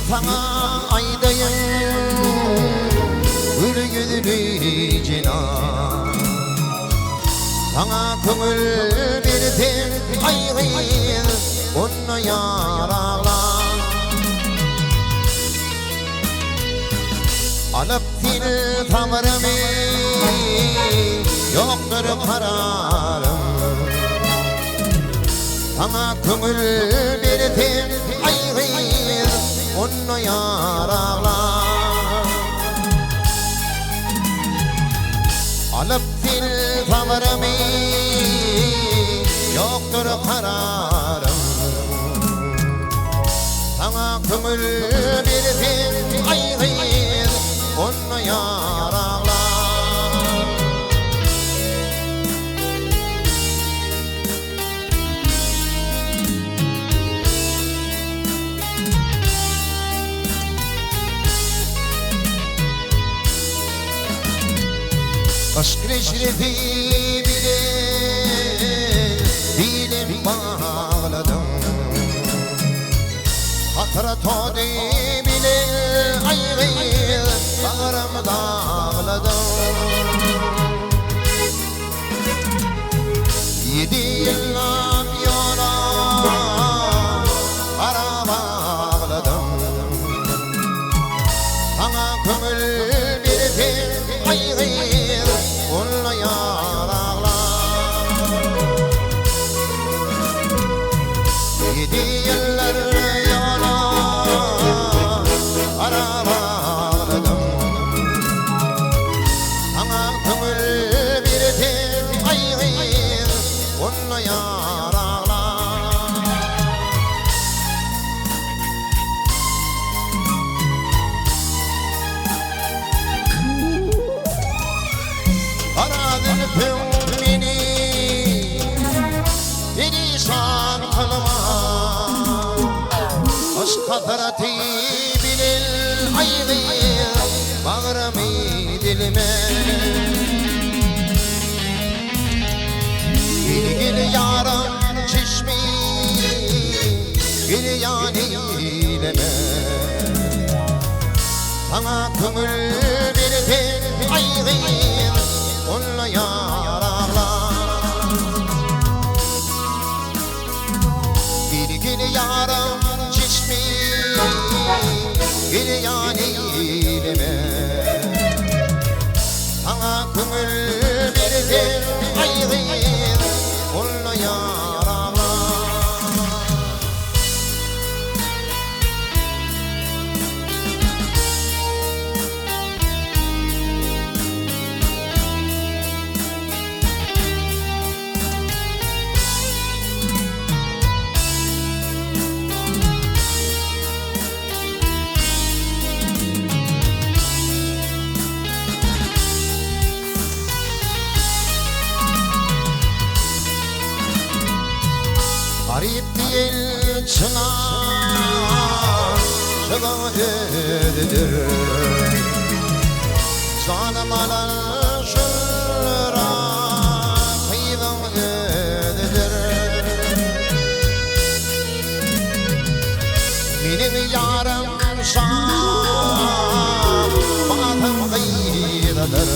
sana aydayım ülgüdülü cinan. Sana köngül berdim ayrı onu yarağlar. Alıp dil tavrımı yoktur kararım. Sana köngül berdim ayrı onu yarağlar. Alıp dil tavrımı yoktur kararım. Sana köngül berdim ayrı onu yarağlar. Aşk reşreti bile dilim bağladım. Hatıra todu bile ayrı bağrımı dağladım. 7 yıllık yola ara bağladım. Sana köngül berdim ayrı onu yarağlar. 7 yıllar yola ara bağladım. Sana köngül berdim ayrı onu yarağlar. Aradın beni perişan kılma. Aşk hasreti bilil ayrı bağrımı dilime. Gel gel yarım çeşmi gel yanileme. Sana köngül berdim ayrı onu yarağlar. Gel gel yarım çeşmi gel yanileme. Sana köngül berdim ayrı onu yarağlar. Garip değil çınar şıgıdır. Canım alan şura kıyımdır. Benim yarım şah batım kıyıdır.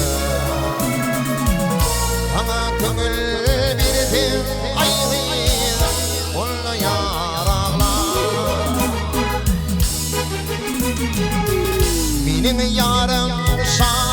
Sana köngül berdim ayrı onu yarağlar. Benim yarım şah